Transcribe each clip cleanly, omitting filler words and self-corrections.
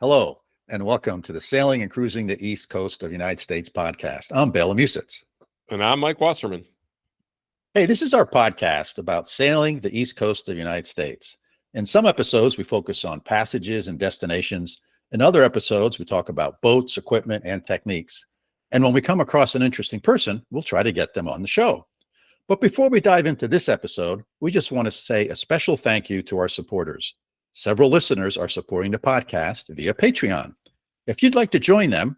Hello, and welcome to the Sailing and Cruising the East Coast of the United States podcast. I'm Bela Musits. And I'm Mike Wasserman. Hey, this is our podcast about sailing the East Coast of the United States. In some episodes, we focus on passages and destinations. In other episodes, we talk about boats, equipment, and techniques. And when we come across an interesting person, we'll try to get them on the show. But before we dive into this episode, we just want to say a special thank you to our supporters. Several listeners are supporting the podcast via Patreon. If you'd like to join them,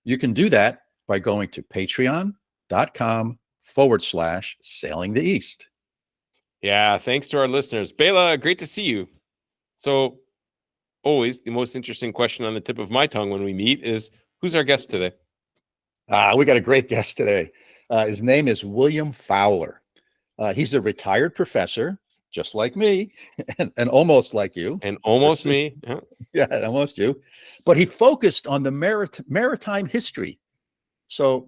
you can do that by going to patreon.com/sailing the east. Yeah, thanks to our listeners. Bela, great to see you. So, always the most interesting question on the tip of my tongue when we meet is, who's our guest today? We got a great guest today. His name is William Fowler. He's a retired professor, just like me, and almost like you. And almost me. Yeah, almost you. But he focused on the maritime history. So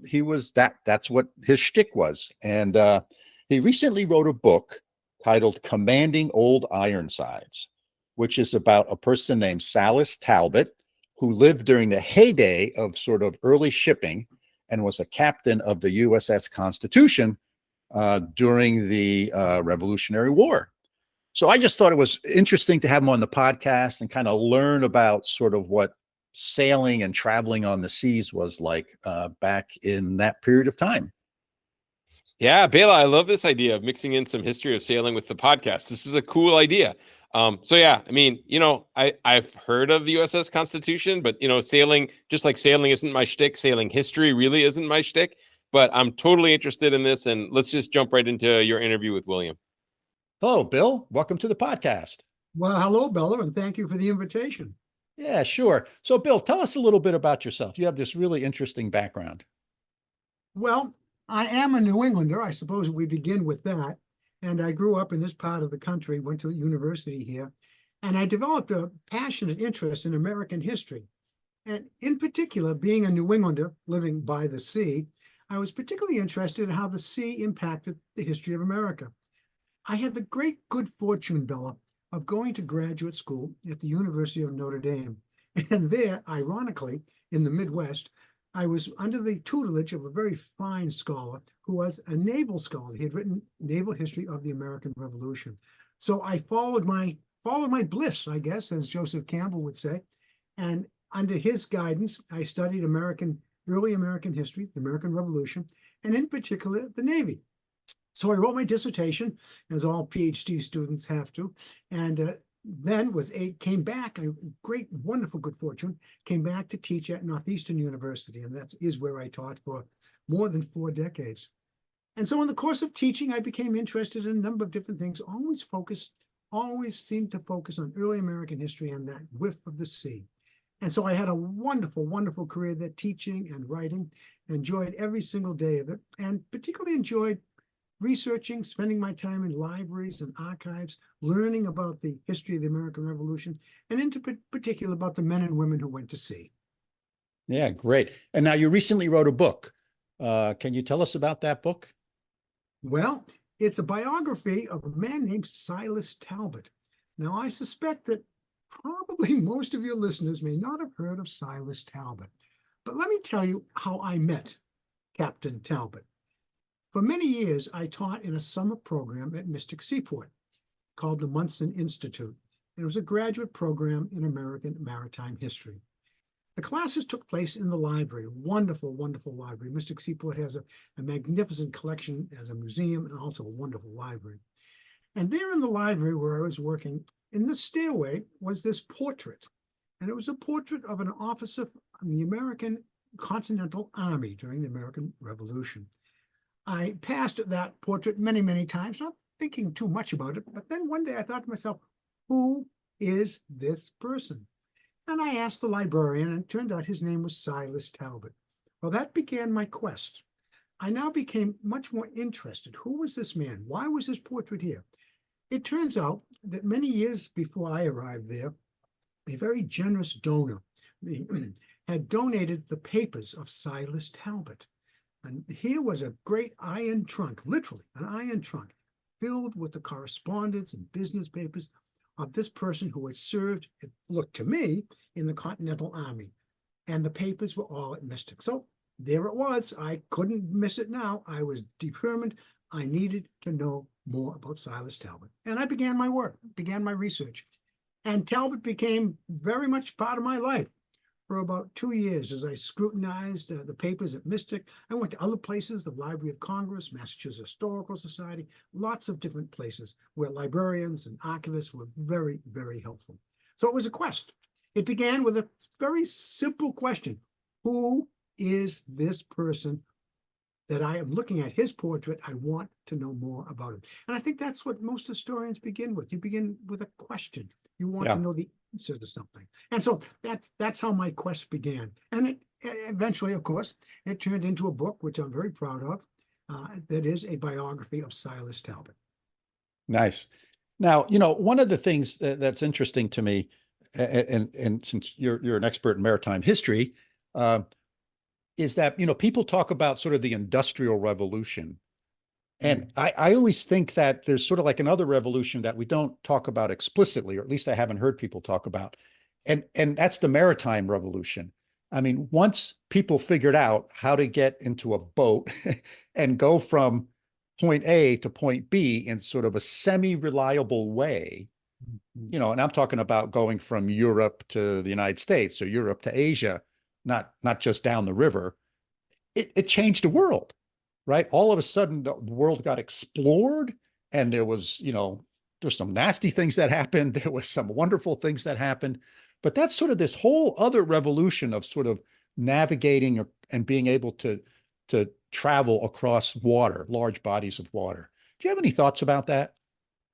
that's what his shtick was. And he recently wrote a book titled Commanding Old Ironsides, which is about a person named Silas Talbot, who lived during the heyday of sort of early shipping and was a captain of the USS Constitution during the Revolutionary War. So I just thought it was interesting to have him on the podcast and kind of learn about sort of what sailing and traveling on the seas was like back in that period of time. Yeah, Bela, I love this idea of mixing in some history of sailing with the podcast. This is a cool idea. So yeah, I mean, I've heard of the USS Constitution, but sailing, just like sailing isn't my shtick, sailing history really isn't my shtick. But I'm totally interested in this, and let's just jump right into your interview with William. Hello, Bill. Welcome to the podcast. Well, hello, Bela, and thank you for the invitation. Yeah, sure. So, Bill, tell us a little bit about yourself. You have this really interesting background. Well, I am a New Englander. I suppose we begin with that. And I grew up in this part of the country, went to university here, and I developed a passionate interest in American history. And in particular, being a New Englander living by the sea, I was particularly interested in how the sea impacted the history of America. I had the great good fortune, Bela, of going to graduate school at the University of Notre Dame. And there, ironically, in the Midwest, I was under the tutelage of a very fine scholar who was a naval scholar. He had written Naval History of the American Revolution. So I followed my bliss, I guess, as Joseph Campbell would say. And under his guidance, I studied early American history, the American Revolution, and in particular, the Navy. So I wrote my dissertation, as all PhD students have to, and then came back, great, wonderful good fortune, came back to teach at Northeastern University, and that is where I taught for more than 4 decades. And so in the course of teaching, I became interested in a number of different things, always seemed to focus on early American history and that whiff of the sea. And so I had a wonderful, wonderful career there, teaching and writing, enjoyed every single day of it, and particularly enjoyed researching, spending my time in libraries and archives, learning about the history of the American Revolution, and in particular about the men and women who went to sea. Yeah, great. And now you recently wrote a book. Can you tell us about that book? Well, it's a biography of a man named Silas Talbot. Now, I suspect that probably most of your listeners may not have heard of Silas Talbot, but let me tell you how I met Captain Talbot. For many years, I taught in a summer program at Mystic Seaport called the Munson Institute. It was a graduate program in American maritime history. The classes took place in the library, wonderful, wonderful library. Mystic Seaport has a magnificent collection as a museum and also a wonderful library. And there in the library where I was working, in the stairway was this portrait. And it was a portrait of an officer in the American Continental Army during the American Revolution. I passed that portrait many, many times, not thinking too much about it. But then one day I thought to myself, who is this person? And I asked the librarian, and it turned out his name was Silas Talbot. Well, that began my quest. I now became much more interested. Who was this man? Why was his portrait here? It turns out that many years before I arrived there, a very generous donor had donated the papers of Silas Talbot. And here was a great iron trunk, literally an iron trunk, filled with the correspondence and business papers of this person who had served, it looked to me, in the Continental Army. And the papers were all at Mystic. So there it was. I couldn't miss it now. I was determined. I needed to know more about Silas Talbot. And I began my work, began my research. And Talbot became very much part of my life for about 2 years as I scrutinized the papers at Mystic. I went to other places, the Library of Congress, Massachusetts Historical Society, lots of different places where librarians and archivists were very, very helpful. So it was a quest. It began with a very simple question. Who is this person that I am looking at? His portrait. I want to know more about him. And I think that's what most historians begin with. You begin with a question. You want to know the answer to something. And so that's how my quest began. And it eventually, of course, it turned into a book, which I'm very proud of, that is a biography of Silas Talbot. Nice. Now, you know, one of the things that's interesting to me, and since you're an expert in maritime history, is that, you know, people talk about sort of the Industrial Revolution. And I always think that there's sort of like another revolution that we don't talk about explicitly, or at least I haven't heard people talk about. And that's the maritime revolution. I mean, once people figured out how to get into a boat and go from point A to point B in sort of a semi-reliable way, you know, and I'm talking about going from Europe to the United States or Europe to Asia, not just down the river, it changed the world. Right. All of a sudden, the world got explored, and there was, you know, there's some nasty things that happened. There was some wonderful things that happened. But that's sort of this whole other revolution of sort of navigating and being able to travel across water, large bodies of water. Do you have any thoughts about that?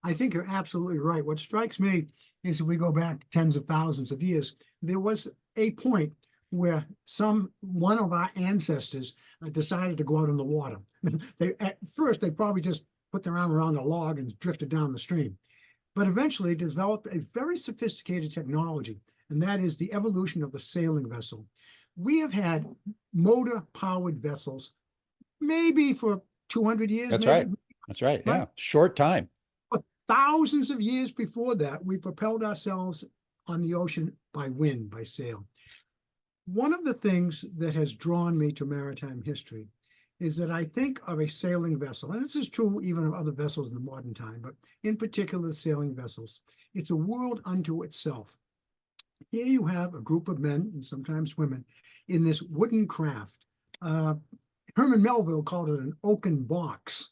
I think you're absolutely right. What strikes me is if we go back tens of thousands of years, there was a point where one of our ancestors decided to go out in the water. At first, they probably just put their arm around a log and drifted down the stream. But eventually developed a very sophisticated technology, and that is the evolution of the sailing vessel. We have had motor-powered vessels maybe for 200 years. That's maybe. right. That's right. Yeah. Short time. But thousands of years before that, we propelled ourselves on the ocean by wind, by sail. One of the things that has drawn me to maritime history is that I think of a sailing vessel, and this is true even of other vessels in the modern time, but in particular sailing vessels. It's a world unto itself. Here you have a group of men, and sometimes women, in this wooden craft. Herman Melville called it an oaken box,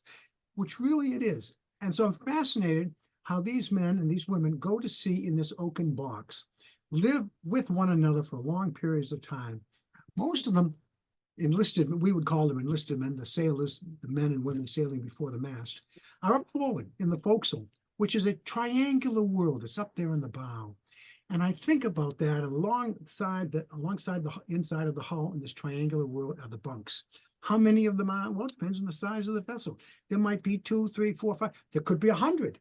which really it is. And so I'm fascinated how these men and these women go to sea in this oaken box, live with one another for long periods of time. Most of them enlisted, we would call them enlisted men, the sailors, the men and women sailing before the mast, are up forward in the forecastle, which is a triangular world. It's up there in the bow. And I think about that alongside the inside of the hull in this triangular world are the bunks. How many of them are? Well, it depends on the size of the vessel. There might be 2, 3, 4, 5. There could be 100.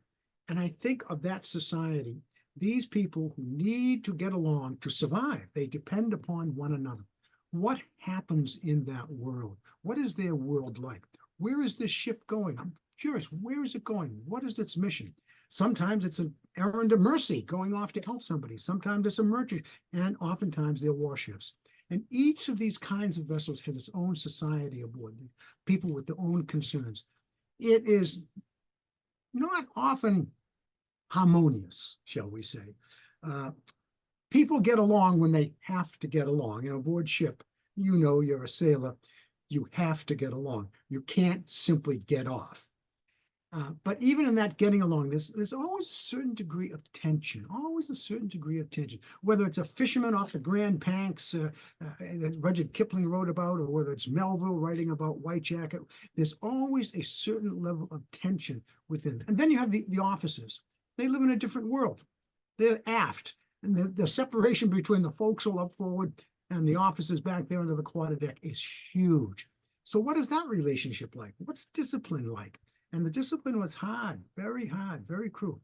And I think of that society. These people who need to get along to survive, they depend upon one another. What happens in that world? What is their world like? Where is this ship going? I'm curious, where is it going? What is its mission? Sometimes it's an errand of mercy going off to help somebody. Sometimes it's a merchant, and oftentimes they're warships. And each of these kinds of vessels has its own society aboard, people with their own concerns. It is not often harmonious, shall we say. People get along when they have to get along. You know, aboard ship, you know, you're a sailor, you have to get along. You can't simply get off. But even in that getting along, there's always a certain degree of tension, whether it's a fisherman off the Grand Banks that Rudyard Kipling wrote about, or whether it's Melville writing about Whitejacket, there's always a certain level of tension within. And then you have the officers. They live in a different world. They're aft, and the separation between the forecastle up forward and the officers back there under the quarterdeck is huge. So what is that relationship like? What's discipline like? And the discipline was hard, very cruel.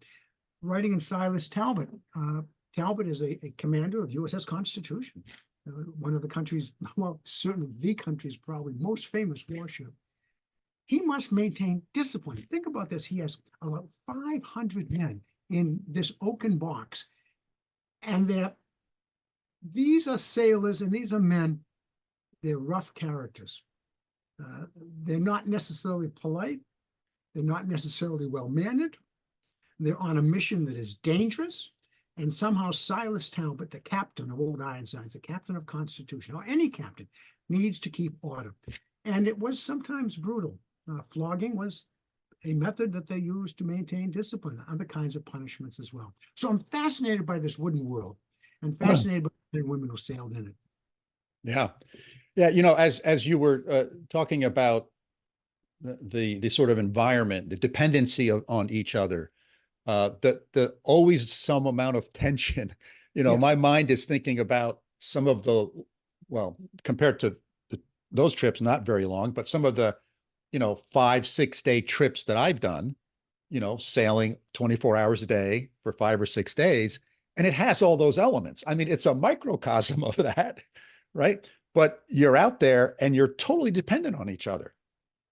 Writing in Silas Talbot, Talbot is a commander of USS Constitution, one of the country's, well, certainly the country's probably most famous warship. He must maintain discipline. Think about this. He has about 500 men in this oaken box. And these are sailors and these are men. They're rough characters. They're not necessarily polite. They're not necessarily well-mannered. They're on a mission that is dangerous. And somehow Silas Talbot, the captain of Old Ironsides, the captain of Constitution, or any captain, needs to keep order. And it was sometimes brutal. Flogging was a method that they used to maintain discipline, other kinds of punishments as well. So I'm fascinated by this wooden world and fascinated by the women who sailed in it. Yeah. Yeah. You know, as you were talking about the sort of environment, the dependency on each other, the always some amount of tension, you know, Yeah. my mind is thinking about some of the, well, compared to those trips, not very long, but some of the, you know, 5-6 day trips that I've done, you know, sailing 24 hours a day for 5 or 6 days. And it has all those elements. I mean, it's a microcosm of that, right? But you're out there and you're totally dependent on each other.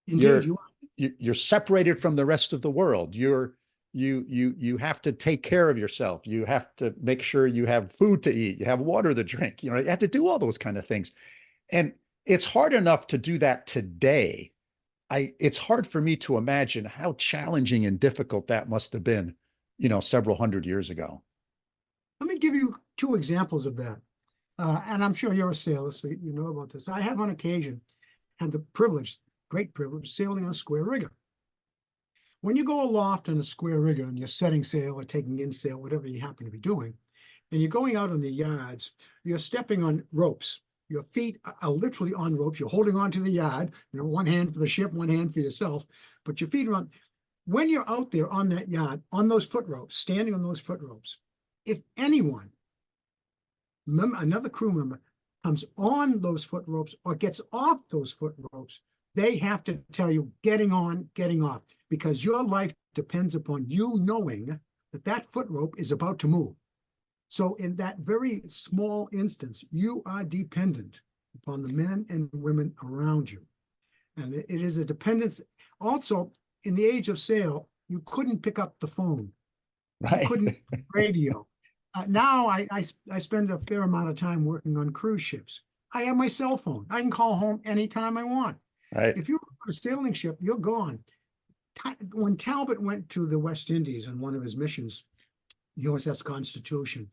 Indeed, you are. You're separated from the rest of the world. You have to take care of yourself. You have to make sure you have food to eat, you have water to drink, you know, you have to do all those kind of things. And it's hard enough to do that today. It's hard for me to imagine how challenging and difficult that must have been, you know, several hundred years ago. Let me give you 2 examples of that. And I'm sure you're a sailor, so you know about this. I have on occasion had the privilege, great privilege, sailing on a square rigger. When you go aloft on a square rigger and you're setting sail or taking in sail, whatever you happen to be doing, and you're going out on the yards, you're stepping on ropes. Your feet are literally on ropes. You're holding on to the yard, you know, one hand for the ship, one hand for yourself, but your feet are on. When you're out there on that yard, on those foot ropes, standing on those foot ropes, if anyone, another crew member, comes on those foot ropes or gets off those foot ropes, they have to tell you getting on, getting off, because your life depends upon you knowing that that foot rope is about to move. So in that very small instance, you are dependent upon the men and women around you. And it is a dependence. Also, in the age of sail, you couldn't pick up the phone. Right. You couldn't radio. Now I spend a fair amount of time working on cruise ships. I have my cell phone. I can call home anytime I want. Right. If you're on a sailing ship, you're gone. When Talbot went to the West Indies on one of his missions, USS Constitution,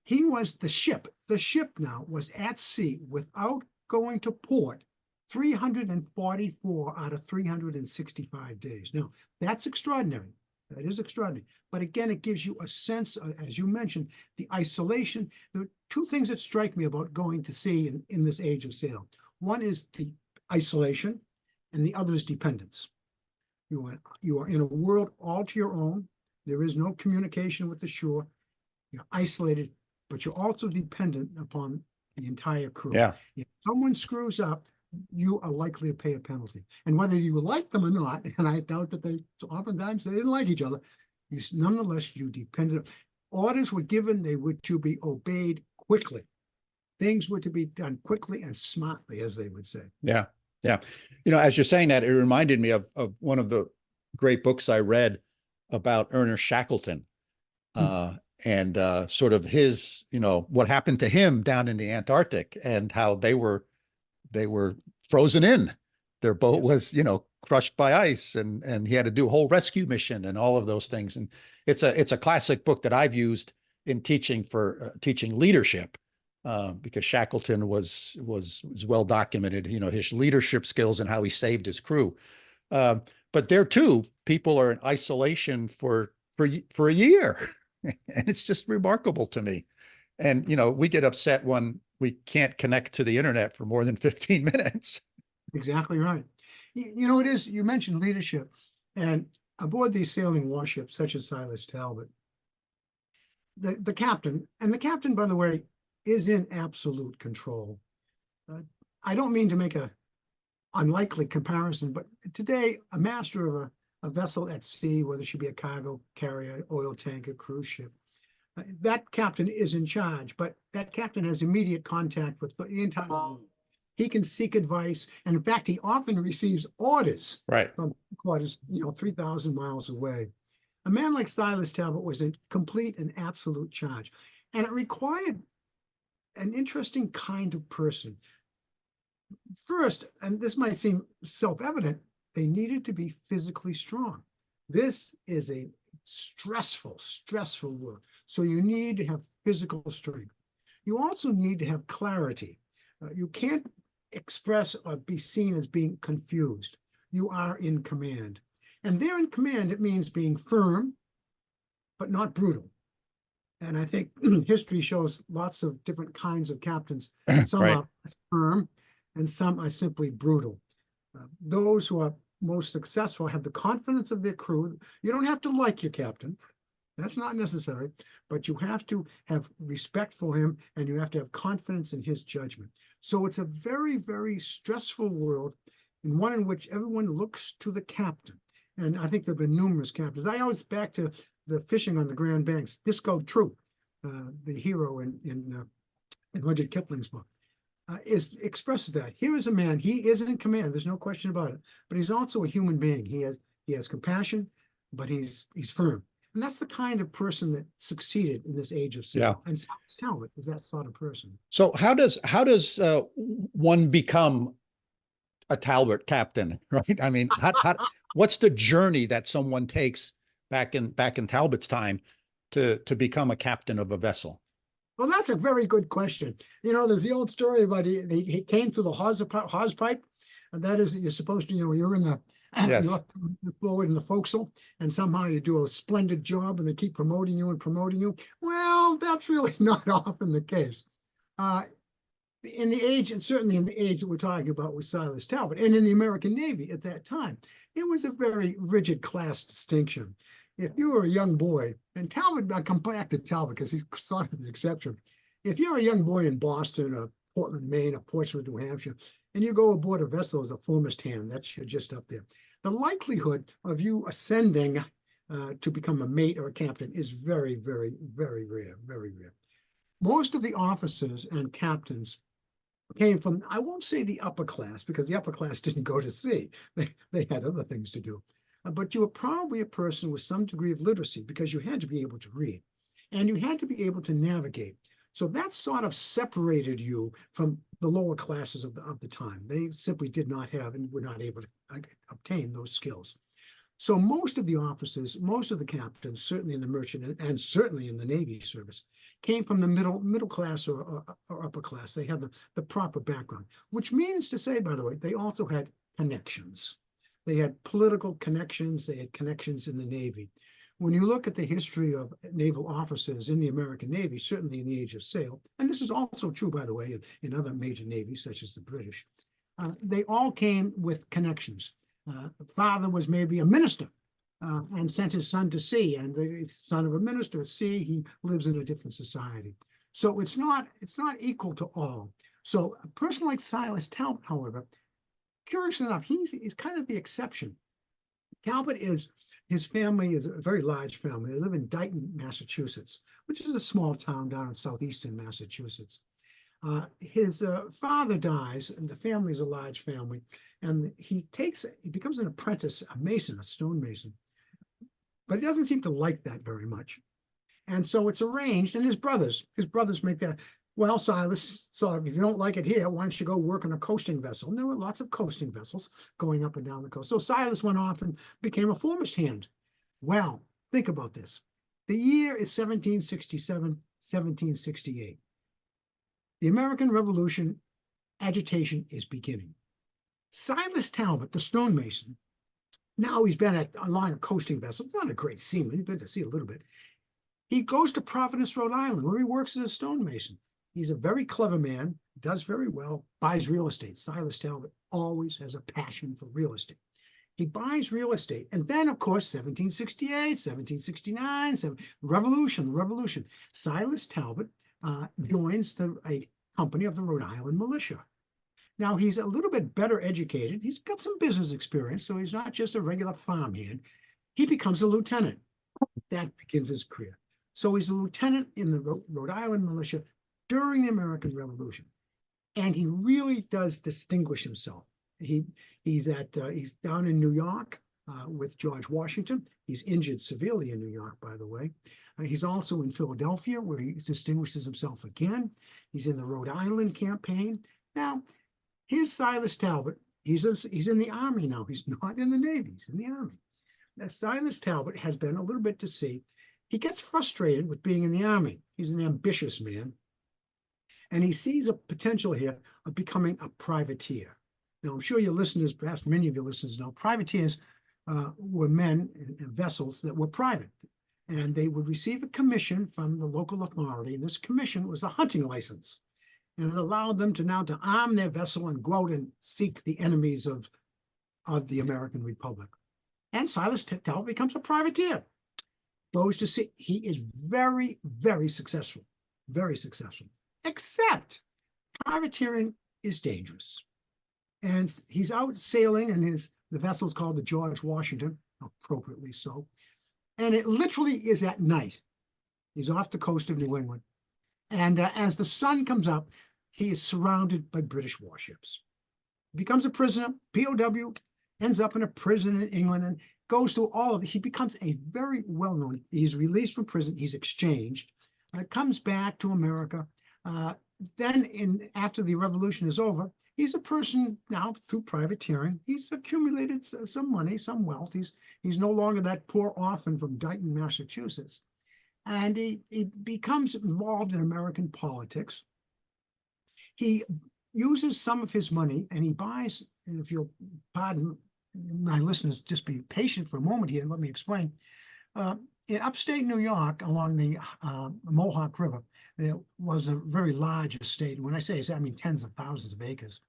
he was the ship. The ship now was at sea without going to port 344 out of 365 days. Now, that's extraordinary. That is extraordinary. But again, it gives you a sense, as you mentioned, the isolation. There are 2 things that strike me about going to sea in this age of sail. One is the isolation, and the other is dependence. You are in a world all to your own. There is no communication with the shore. You're isolated, but you're also dependent upon the entire crew. Yeah. If someone screws up, you are likely to pay a penalty. And whether you like them or not, and I doubt that oftentimes they didn't like each other, nonetheless, you depended. Orders were given, they were to be obeyed quickly. Things were to be done quickly and smartly, as they would say. Yeah. Yeah. You know, as you're saying that, it reminded me of one of the great books I read about Ernest Shackleton. And sort of his, you know, what happened to him down in the Antarctic and how they were frozen in. Their boat was, you know, crushed by ice, and he had to do a whole rescue mission and all of those things. And it's a classic book that I've used in teaching teaching leadership, because Shackleton was well documented, you know, his leadership skills and how he saved his crew. But there too, people are in isolation for a year. And it's just remarkable to me. And, you know, we get upset when we can't connect to the internet for more than 15 minutes. Exactly right. You know, it is, you mentioned leadership, and aboard these sailing warships, such as Silas Talbot, the captain, and the captain, by the way, is in absolute control. I don't mean to make a unlikely comparison, but today, a master of a vessel at sea, whether she be a cargo carrier, oil tanker, cruise ship, that captain is in charge, but that captain has immediate contact with the entire world. He can seek advice, and in fact, he often receives orders Right. from quarters, 3,000 miles away. A man like Silas Talbot was in complete and absolute charge. And it required an interesting kind of person. First, and this might seem self-evident, they needed to be physically strong. This is a stressful work. So you need to have physical strength. You also need to have clarity. You can't express or be seen as being confused. You are in command. And there in command, it means being firm, but not brutal. And I think history shows lots of different kinds of captains. Some Right. are firm and some are simply brutal. Those who are most successful have the confidence of their crew. You don't have to like your captain. That's not necessary, but you have to have respect for him and you have to have confidence in his judgment. So it's a very, very stressful world, and one in which everyone looks to the captain. And I think there have been numerous captains. I always back to the fishing on the Grand Banks. Disco Troop, the hero in Rudyard Kipling's book, expresses that. Here is a man, he is in command, there's no question about it, but he's also a human being. He has compassion, but he's firm. And that's the kind of person that succeeded in this age of sail. Yeah. And Silas Talbot is that sort of person. So how does one become a Talbot captain, right? I mean, what's the journey that someone takes back in Talbot's time to become a captain of a vessel? Well, that's a very good question. You know, there's the old story about he came through the hawse pipe, and that is that you're supposed to, you're in the Yes. you're forward in the forecastle, and somehow you do a splendid job, and they keep promoting you and promoting you. Well, that's really not often the case. In the age, and certainly in the age that we're talking about with Silas Talbot, and in the American Navy at that time, it was a very rigid class distinction. If you were a young boy, and Talbot, I'll come back to Talbot because he's sort of the exception. If you're a young boy in Boston or Portland, Maine, or Portsmouth, New Hampshire, and you go aboard a vessel as a foremast hand, that's you're just up there. The likelihood of you ascending to become a mate or a captain is very, very, very rare, very rare. Most of the officers and captains came from, I won't say the upper class, because the upper class didn't go to sea. They had other things to do. But you were probably a person with some degree of literacy because you had to be able to read and you had to be able to navigate. So that sort of separated you from the lower classes of the time. They simply did not have and were not able to obtain those skills. So most of the officers, most of the captains, certainly in the merchant and certainly in the Navy service, came from the middle class or upper class. They had the proper background, which means to say, by the way, they also had connections. They had political connections. They had connections in the Navy. When you look at the history of naval officers in the American Navy, certainly in the age of sail, and this is also true, by the way, in other major navies, such as the British, they all came with connections. The father was maybe a minister and sent his son to sea, and the son of a minister at sea, he lives in a different society. So it's not equal to all. So a person like Silas Talbot, however, curiously enough, he's kind of the exception. Talbot his family is a very large family. They live in Dighton, Massachusetts, which is a small town down in southeastern Massachusetts. His father dies, and the family is a large family, and he becomes an apprentice, a mason, a stonemason, but he doesn't seem to like that very much. And so it's arranged, and his brothers make that, well, Silas, so if you don't like it here, why don't you go work on a coasting vessel? And there were lots of coasting vessels going up and down the coast. So Silas went off and became a foremast hand. Well, think about this. The year is 1767, 1768. The American Revolution agitation is beginning. Silas Talbot, the stonemason, now he's been along a coasting vessel, not a great seaman, he's been to sea a little bit. He goes to Providence, Rhode Island, where he works as a stonemason. He's a very clever man, does very well, buys real estate. Silas Talbot always has a passion for real estate. He buys real estate. And then, of course, 1768, 1769, the revolution. Silas Talbot joins a company of the Rhode Island militia. Now, he's a little bit better educated. He's got some business experience, so he's not just a regular farmhand. He becomes a lieutenant. That begins his career. So he's a lieutenant in the Rhode Island militia during the American Revolution. And he really does distinguish himself. He's down in New York, with George Washington. He's injured severely in New York, by the way. He's also in Philadelphia, where he distinguishes himself again. He's in the Rhode Island campaign. Now, here's Silas Talbot. He's in the Army now. He's not in the Navy. He's in the Army. Now, Silas Talbot has been a little bit to sea. He gets frustrated with being in the Army. He's an ambitious man. And he sees a potential here of becoming a privateer. Now, I'm sure your listeners, perhaps many of your listeners know, privateers were men and vessels that were private. And they would receive a commission from the local authority. And this commission was a hunting license. And it allowed them to arm their vessel and go out and seek the enemies of the American Republic. And Silas Talbot becomes a privateer. Goes to sea. He is very, very successful. Very successful. Except privateering is dangerous. And he's out sailing, and the vessel's called the George Washington, appropriately so. And it literally is at night. He's off the coast of New England. And as the sun comes up, he is surrounded by British warships. He becomes a prisoner, POW, ends up in a prison in England, and goes through all of it. He becomes a very well-known, he's released from prison, he's exchanged, comes back to America. Then after the revolution is over, he's a person now through privateering. He's accumulated some money, some wealth. He's no longer that poor orphan from Dighton, Massachusetts. And he becomes involved in American politics. He uses some of his money and he buys, and if you'll pardon my listeners, just be patient for a moment here and let me explain. In upstate New York, along the Mohawk River, there was a very large estate. When I say estate, I mean tens of thousands of acres.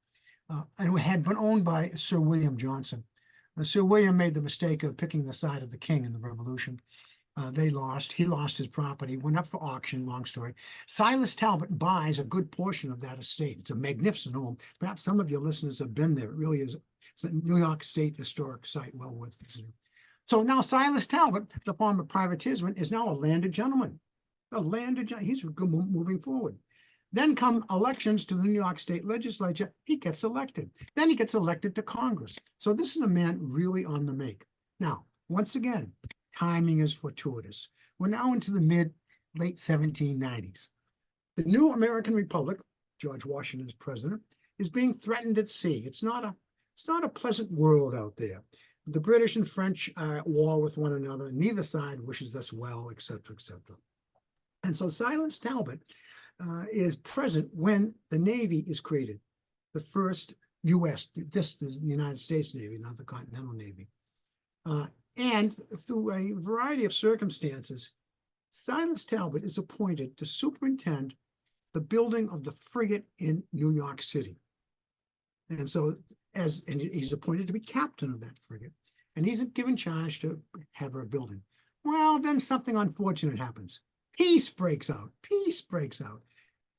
And it had been owned by Sir William Johnson. Sir William made the mistake of picking the side of the king in the Revolution. They lost. He lost his property, went up for auction, long story. Silas Talbot buys a good portion of that estate. It's a magnificent home. Perhaps some of your listeners have been there. It really is. It's a New York State historic site, well worth visiting. So now Silas Talbot, the former privateersman, is now a landed gentleman. He's moving forward. Then come elections to the New York State Legislature. He gets elected. Then he gets elected to Congress. So this is a man really on the make. Now, once again, timing is fortuitous. We're now into the late 1790s. The new American Republic, George Washington's president, is being threatened at sea. It's not a pleasant world out there. The British and French are at war with one another. Neither side wishes us well, et cetera, et cetera. And so Silas Talbot is present when the Navy is created. The first U.S., this is the United States Navy, not the Continental Navy. And through a variety of circumstances, Silas Talbot is appointed to superintend the building of the frigate in New York City. And so and he's appointed to be captain of that frigate. And he's given charge to have her building. Well, then something unfortunate happens. Peace breaks out.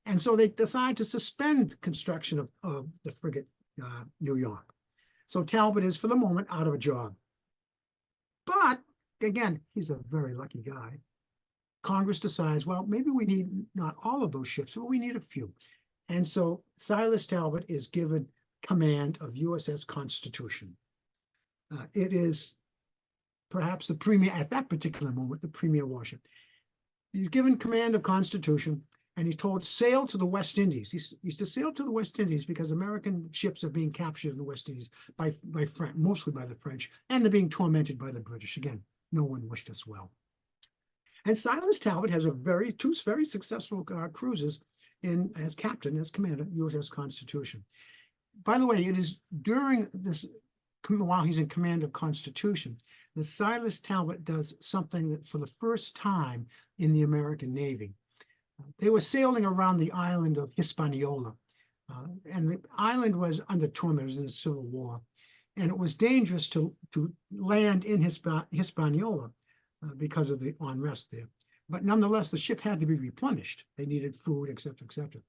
And so they decide to suspend construction of the frigate New York. So Talbot is, for the moment, out of a job. But, again, he's a very lucky guy. Congress decides, well, maybe we need not all of those ships, but we need a few. And so Silas Talbot is given command of USS Constitution. It is perhaps the premier, at that particular moment, the premier warship. He's given command of Constitution, and he's told sail to the West Indies. He's to sail to the West Indies because American ships are being captured in the West Indies by mostly by the French, and they're being tormented by the British. Again, no one wished us well. And Silas Talbot has two very successful cruises as captain, as commander, USS Constitution. By the way, it is during this, while he's in command of Constitution, that Silas Talbot does something that for the first time in the American Navy. They were sailing around the island of Hispaniola, and the island was under torment. It was in a civil war, and it was dangerous to land in Hispaniola because of the unrest there. But nonetheless, the ship had to be replenished. They needed food, et cetera, et cetera.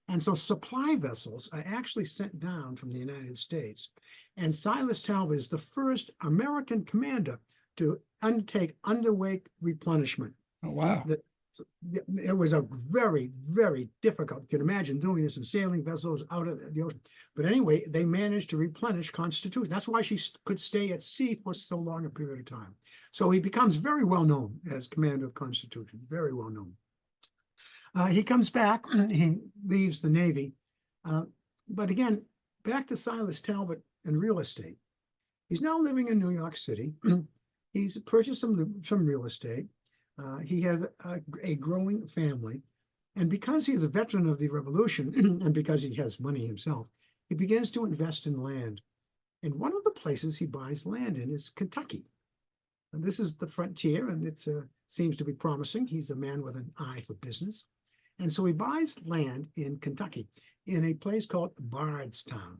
And so supply vessels are actually sent down from the United States. And Silas Talbot is the first American commander to undertake underway replenishment. Oh, wow. It was a very, very difficult. You can imagine doing this in sailing vessels out of the ocean. But anyway, they managed to replenish Constitution. That's why she could stay at sea for so long a period of time. So he becomes very well known as commander of Constitution, very well known. He comes back, he leaves the Navy. But again, back to Silas Talbot and real estate. He's now living in New York City. He's purchased some real estate. He has a growing family. And because he is a veteran of the Revolution and because he has money himself, he begins to invest in land. And one of the places he buys land in is Kentucky. And this is the frontier, and it seems to be promising. He's a man with an eye for business. And so he buys land in Kentucky in a place called Bardstown.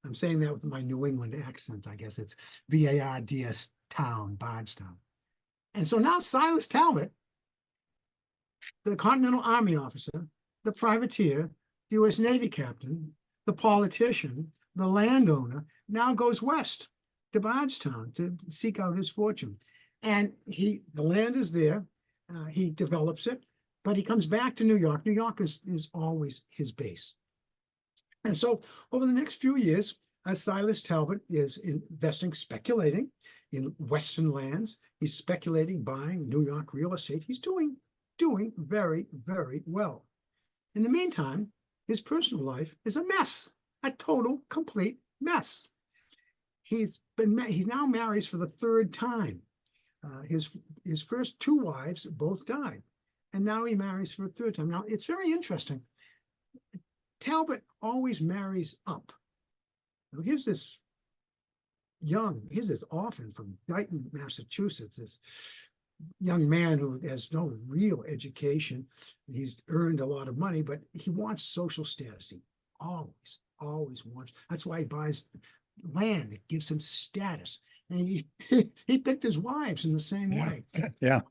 I'm saying that with my New England accent, I guess it's Bards town, Bardstown. And so now Silas Talbot, the Continental Army officer, the privateer, the U.S. Navy captain, the politician, the landowner, now goes west to Bardstown to seek out his fortune. And the land is there, he develops it, but he comes back to New York. New York is always his base. And so over the next few years, Silas Talbot is investing, speculating in Western lands. He's speculating, buying New York real estate. He's doing very, very well. In the meantime, his personal life is a mess, a total, complete mess. He's now marries for the third time. His first two wives both died, and now he marries for a third time. Now, it's very interesting. Talbot always marries up. Now, here's this orphan from Dighton, Massachusetts, this young man who has no real education. He's earned a lot of money, but he wants social status. He always wants. That's why he buys land that gives him status. And he picked his wives in the same way. Yeah.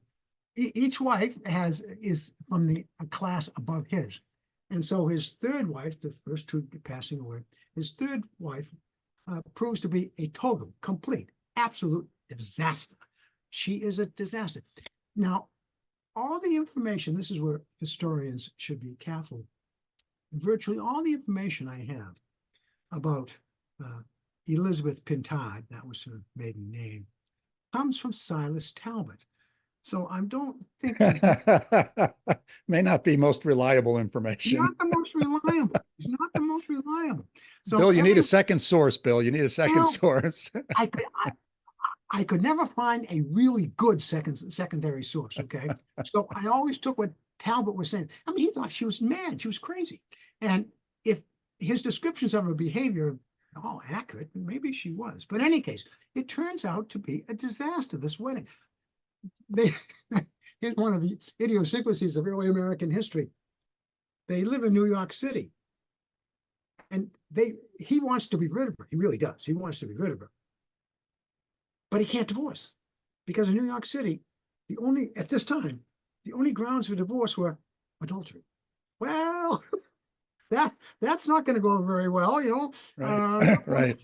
Each wife is from a class above his. And so his third wife, the first two passing away, his third wife proves to be a total, complete, absolute disaster. She is a disaster. Now, all the information, this is where historians should be careful. Virtually all the information I have about Elizabeth Pintard, that was her maiden name, comes from Silas Talbot. So I don't think may not be most reliable information. Not the most reliable. It's not the most reliable. So Bill, you need a second source, Bill. You need a second source. I could never find a really good secondary source. Okay. So I always took what Talbot was saying. I mean, he thought she was mad. She was crazy. And if his descriptions of her behavior are all accurate, maybe she was. But in any case, it turns out to be a disaster, this wedding. Here's one of the idiosyncrasies of early American history. They live in New York City. And he wants to be rid of her. He really does. He wants to be rid of her. But he can't divorce. Because in New York City, at this time, the only grounds for divorce were adultery. Well, that's not going to go very well, you know. Right. Right.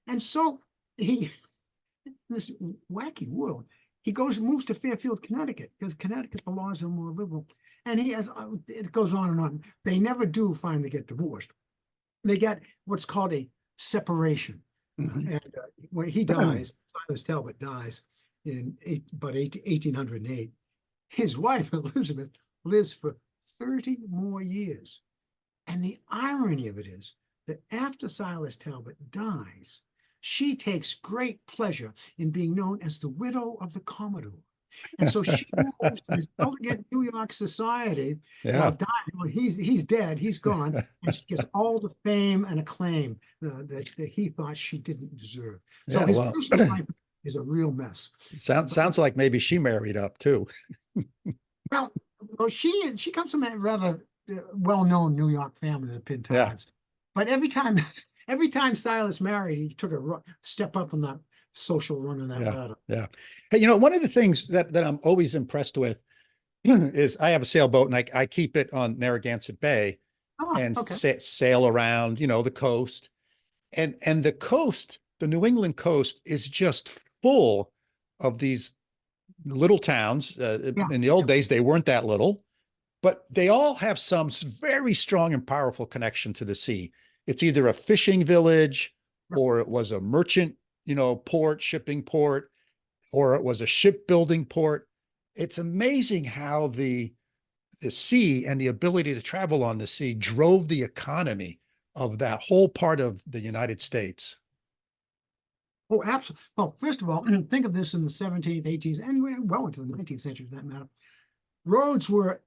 And so this wacky world, he moves to Fairfield, Connecticut, because Connecticut, the laws are more liberal. And it goes on and on. They never do finally get divorced. They get what's called a separation. Mm-hmm. And when he dies, Silas Talbot dies in about 1808. His wife, Elizabeth, lives for 30 more years. And the irony of it is that after Silas Talbot dies, she takes great pleasure in being known as the widow of the Commodore. And so she moves to this elegant New York society. Yeah. Well, he's dead, he's gone. And she gets all the fame and acclaim that he thought she didn't deserve. So his personal life is a real mess. Sounds like maybe she married up too. Well, she comes from a rather well-known New York family, the Pintards. Yeah. But every time Silas married, he took a step up on that social run on that ladder. Yeah. Hey, you know, one of the things that I'm always impressed with is I have a sailboat and I keep it on Narragansett Bay and sail around, you know, the coast. And the coast, the New England coast, is just full of these little towns. Yeah. In the old days, they weren't that little, but they all have some very strong and powerful connection to the sea. It's either a fishing village, or it was a merchant, port, shipping port, or it was a shipbuilding port. It's amazing how the sea and the ability to travel on the sea drove the economy of that whole part of the United States. Oh, absolutely. Well, first of all, think of this in the 17th, 18th, and well into the 19th century for that matter. Roads where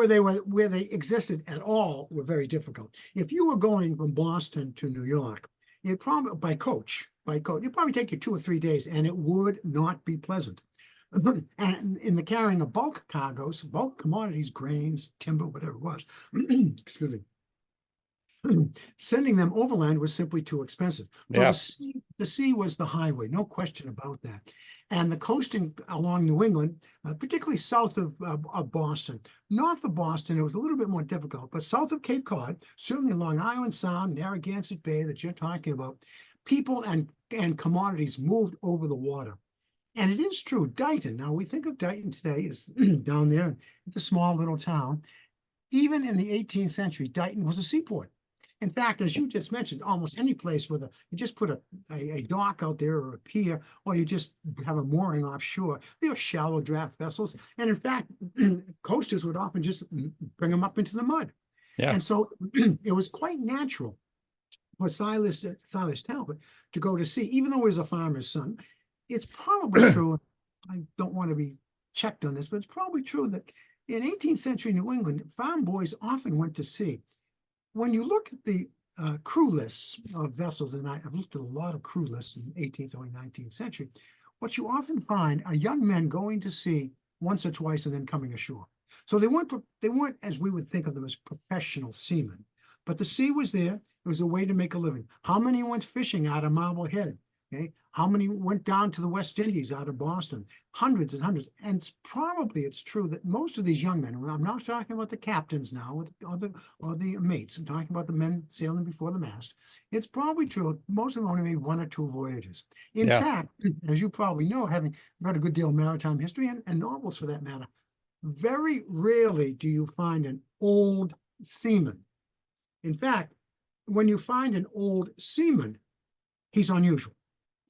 they existed at all were very difficult. If you were going from Boston to New York, it probably by coach, it'd probably take you 2 or 3 days, and it would not be pleasant. And in the carrying of bulk cargoes, bulk commodities, grains, timber, whatever it was, excuse me, sending them overland was simply too expensive. Yeah. The sea was the highway, no question about that. And the coasting along New England, particularly south of Boston, north of Boston, it was a little bit more difficult, but south of Cape Cod, certainly along Island Sound, Narragansett Bay that you're talking about, people and commodities moved over the water. And it is true, Dighton, now we think of Dighton today as down there, it's a small little town. Even in the 18th century, Dighton was a seaport. In fact, as you just mentioned, almost any place where you just put a dock out there or a pier, or you just have a mooring offshore, they were shallow draft vessels. And in fact, coasters would often just bring them up into the mud. Yeah. And so it was quite natural for Silas Talbot to go to sea, even though he was a farmer's son. It's probably true, I don't want to be checked on this, but it's probably true that in 18th century New England, farm boys often went to sea. When you look at the crew lists of vessels, and I've looked at a lot of crew lists in 18th or 19th century, what you often find are young men going to sea once or twice and then coming ashore. So they weren't as we would think of them as professional seamen, but the sea was there. It was a way to make a living. How many went fishing out of Marblehead? Okay, how many went down to the West Indies out of Boston? Hundreds and hundreds. And it's true that most of these young men, I'm not talking about the captains now or the mates, I'm talking about the men sailing before the mast. It's probably true most of them only made 1 or 2 voyages. In fact, as you probably know, having read a good deal of maritime history and novels for that matter, very rarely do you find an old seaman. In fact, when you find an old seaman, he's unusual.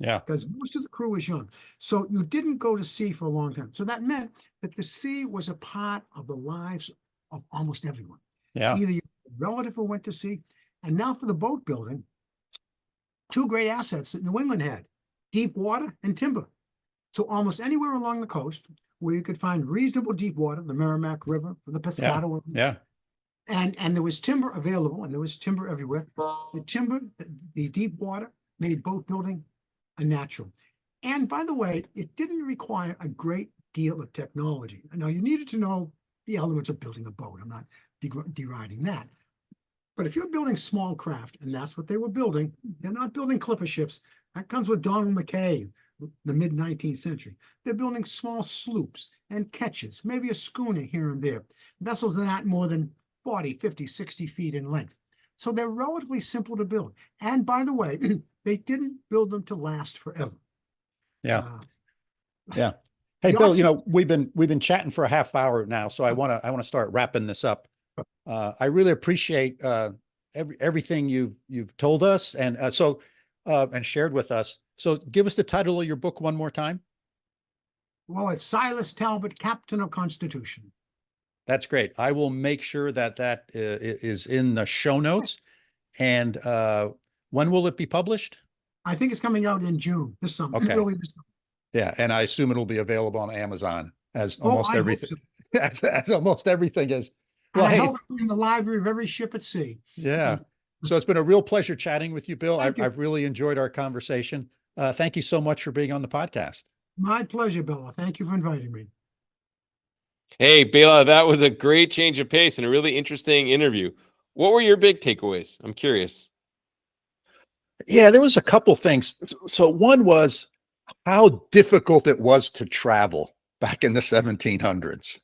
Yeah. Because most of the crew was young. So you didn't go to sea for a long time. So that meant that the sea was a part of the lives of almost everyone. Yeah. Either your relative who went to sea, and now for the boat building, 2 great assets that New England had, deep water and timber. So almost anywhere along the coast where you could find reasonable deep water, the Merrimack River, the Piscataway River, Yeah. and there was timber available, and there was timber everywhere. The timber, the deep water made boat building a natural. And by the way, it didn't require a great deal of technology. Now, you needed to know the elements of building a boat. I'm not deriding that. But if you're building small craft, and that's what they were building, they're not building clipper ships. That comes with Donald Mackay, the mid-19th century. They're building small sloops and ketches, maybe a schooner here and there. Vessels that are not more than 40, 50, 60 feet in length. So they're relatively simple to build. And by the way, they didn't build them to last forever. Yeah. Yeah. Hey, Bill, we've been chatting for a half hour now, so I want to start wrapping this up. I really appreciate everything you've told us and shared with us. So give us the title of your book one more time. Well, it's Silas Talbot, Captain of Constitution. That's great. I will make sure that is in the show notes. And when will it be published? I think it's coming out in June this summer. Okay. Early this summer. Yeah, and I assume it'll be available on Amazon as almost I hope everything. so. As almost everything is. Well, Well, I hey, hope it's in the library of every ship at sea. yeah. So it's been a real pleasure chatting with you, Bill. Thank you. I've really enjoyed our conversation. Thank you so much for being on the podcast. My pleasure, Bela. Thank you for inviting me. Hey, Bela, that was a great change of pace and a really interesting interview. What were your big takeaways? I'm curious. Yeah, there was a couple things. So one was how difficult it was to travel back in the 1700s,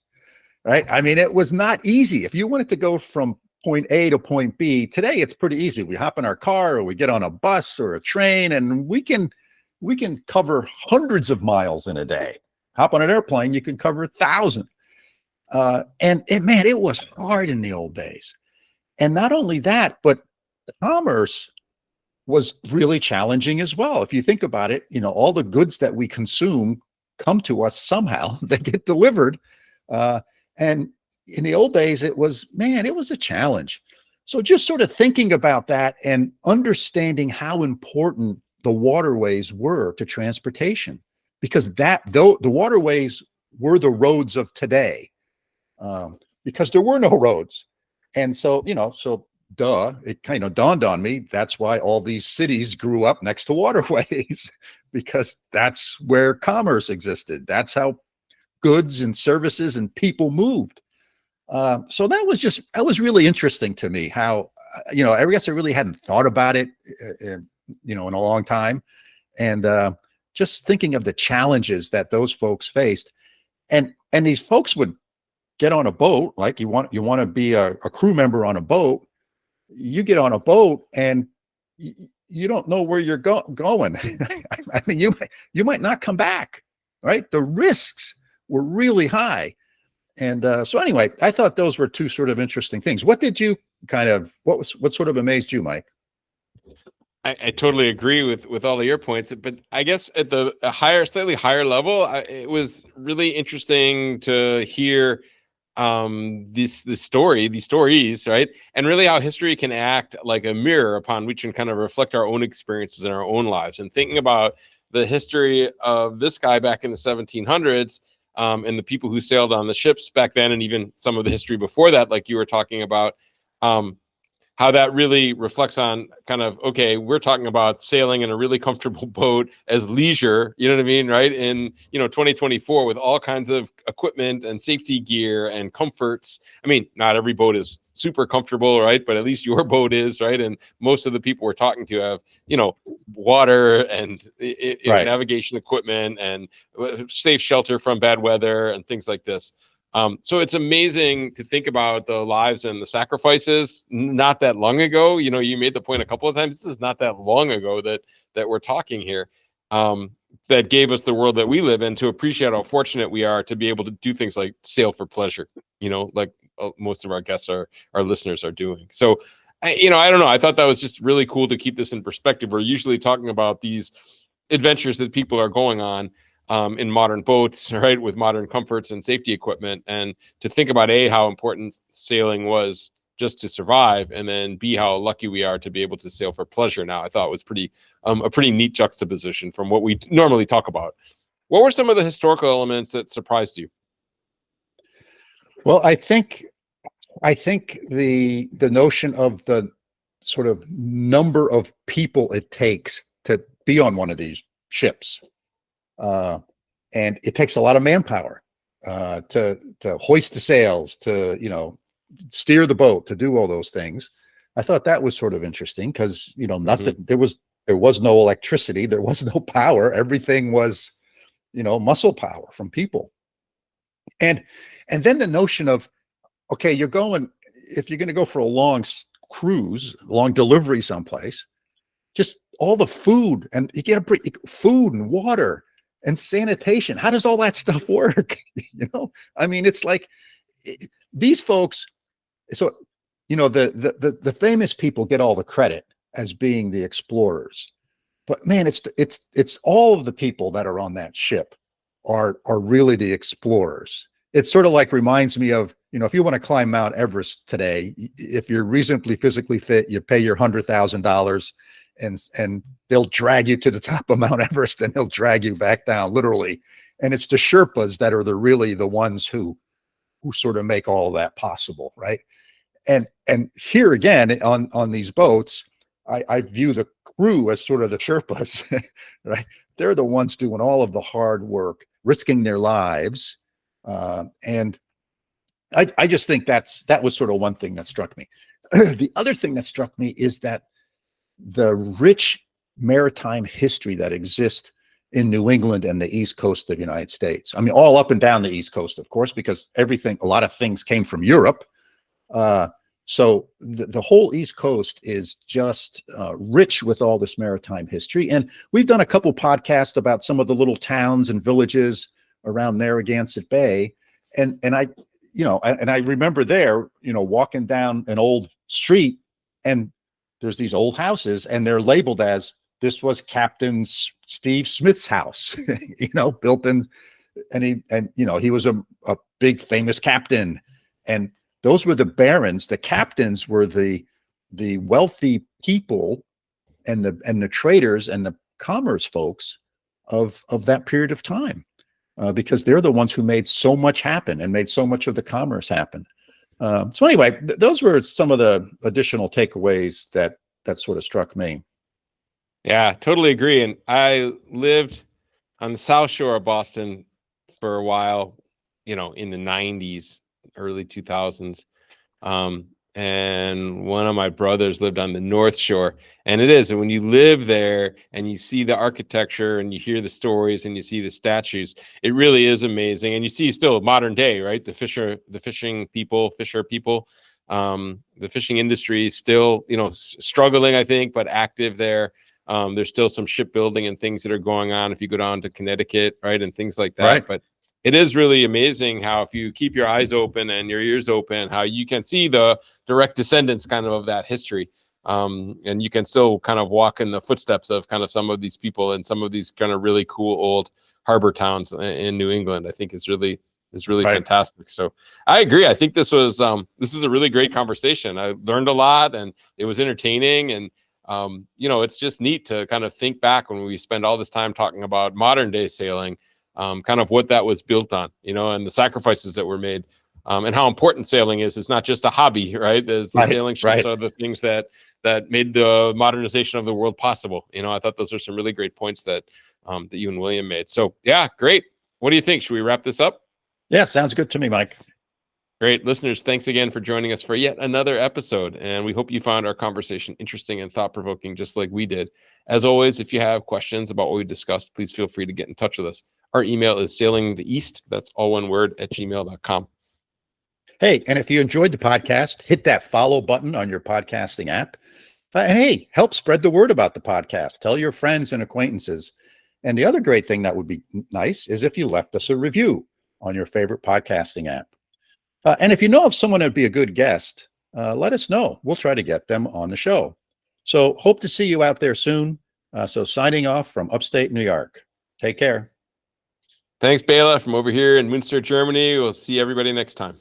right? I mean, it was not easy. If you wanted to go from point A to point B, today it's pretty easy. We hop in our car or we get on a bus or a train and we can cover hundreds of miles in a day. hop on an airplane, you can cover 1,000. And man, it was hard in the old days. And not only that, but commerce was really challenging as well. If you think about it, all the goods that we consume come to us somehow. They get delivered. And in the old days, it was a challenge. So just sort of thinking about that and understanding how important the waterways were to transportation, because the waterways were the roads of today, because there were no roads. And so, it kind of dawned on me, that's why all these cities grew up next to waterways, because that's where commerce existed. That's how goods and services and people moved. So that was really interesting to me, how, I guess I really hadn't thought about it, in a long time. And just thinking of the challenges that those folks faced. And these folks would get on a boat, like you want to be a crew member on a boat. You get on a boat and you don't know where you're going. I mean, you might not come back, right? The risks were really high. And so anyway, I thought those were two sort of interesting things. What did you what sort of amazed you, Mike? I totally agree with all of your points, but I guess at slightly higher level, it was really interesting to hear these stories, right? And really how history can act like a mirror upon which we can kind of reflect our own experiences in our own lives. And thinking about the history of this guy back in the 1700s, and the people who sailed on the ships back then, and even some of the history before that, like you were talking about, how that really reflects on kind of, okay, we're talking about sailing in a really comfortable boat as leisure, you know what I mean, right? In 2024 with all kinds of equipment and safety gear and comforts. I mean, not every boat is super comfortable, right? But at least your boat is, right? And most of the people we're talking to have, water and Right. navigation equipment and safe shelter from bad weather and things like this. So it's amazing to think about the lives and the sacrifices not that long ago. You made the point a couple of times. This is not that long ago that we're talking here, that gave us the world that we live in, to appreciate how fortunate we are to be able to do things like sail for pleasure, like most of our guests, our listeners are doing. So, I don't know. I thought that was just really cool to keep this in perspective. We're usually talking about these adventures that people are going on, in modern boats, right, with modern comforts and safety equipment, and to think about how important sailing was just to survive, and then B, how lucky we are to be able to sail for pleasure now. I thought it was a pretty neat juxtaposition from what we normally talk about. What were some of the historical elements that surprised you? Well, I think the notion of the sort of number of people it takes to be on one of these ships. And it takes a lot of manpower to hoist the sails, to steer the boat, to do all those things. I thought that was sort of interesting because nothing. Mm-hmm. There was no electricity, there was no power. Everything was muscle power from people. And then the notion of, okay, if you're going to go for a long cruise, long delivery someplace, just all the food, and you get food and water and sanitation. How does all that stuff work? I mean, it's like these folks. So, the famous people get all the credit as being the explorers, but man, it's all of the people that are on that ship are really the explorers. It sort of like reminds me of, if you want to climb Mount Everest today, if you're reasonably physically fit, you pay your $100,000. And they'll drag you to the top of Mount Everest, and they'll drag you back down, literally. And it's the Sherpas that are really the ones who sort of make all of that possible, right? And here again on these boats, I view the crew as sort of the Sherpas, right? They're the ones doing all of the hard work, risking their lives, and I just think that was sort of one thing that struck me. The other thing that struck me is that the rich maritime history that exists in New England and the East Coast of the United States. I mean, all up and down the East Coast, of course, because a lot of things came from Europe. So the whole East Coast is just rich with all this maritime history. And we've done a couple podcasts about some of the little towns and villages around Narragansett Bay. And I, I remember there, walking down an old street, and there's these old houses, and they're labeled as, this was Captain Steve Smith's house, built in, and he was a big famous captain. And those were the barons. The captains were the wealthy people and the traders and the commerce folks of that period of time, because they're the ones who made so much happen and made so much of the commerce happen. So anyway, those were some of the additional takeaways that sort of struck me. Yeah, totally agree. And I lived on the South Shore of Boston for a while, in the 90s, early 2000s. And one of my brothers lived on the North Shore. And it is, and when you live there and you see the architecture and you hear the stories and you see the statues, it really is amazing. And you see still modern day, right? The fisher people, the fishing industry is still, struggling, I think, but active there. There's still some shipbuilding and things that are going on if you go down to Connecticut, right? And things like that. Right. But it is really amazing how, if you keep your eyes open and your ears open, how you can see the direct descendants kind of that history. And you can still kind of walk in the footsteps of kind of some of these people and some of these kind of really cool old harbor towns in New England. I think is really right. Fantastic. So I agree. I think this is a really great conversation. I learned a lot, and it was entertaining. And it's just neat to kind of think back when we spend all this time talking about modern day sailing, kind of what that was built on, and the sacrifices that were made, and how important sailing is. It's not just a hobby, right? The sailing ships are the things that made the modernization of the world possible. I thought those are some really great points that you and William made. So yeah, great. What do you think? Should we wrap this up? Yeah, sounds good to me, Mike. Great. Listeners, thanks again for joining us for yet another episode. And we hope you found our conversation interesting and thought-provoking, just like we did. As always, if you have questions about what we discussed, please feel free to get in touch with us. Our email is sailingtheeast, that's all one word, @gmail.com. Hey, and if you enjoyed the podcast, hit that follow button on your podcasting app. And hey, help spread the word about the podcast. Tell your friends and acquaintances. And the other great thing that would be nice is if you left us a review on your favorite podcasting app. And if you know of someone that'd be a good guest, let us know. We'll try to get them on the show. So hope to see you out there soon. So signing off from upstate New York. Take care. Thanks, Bela, from over here in Münster, Germany. We'll see everybody next time.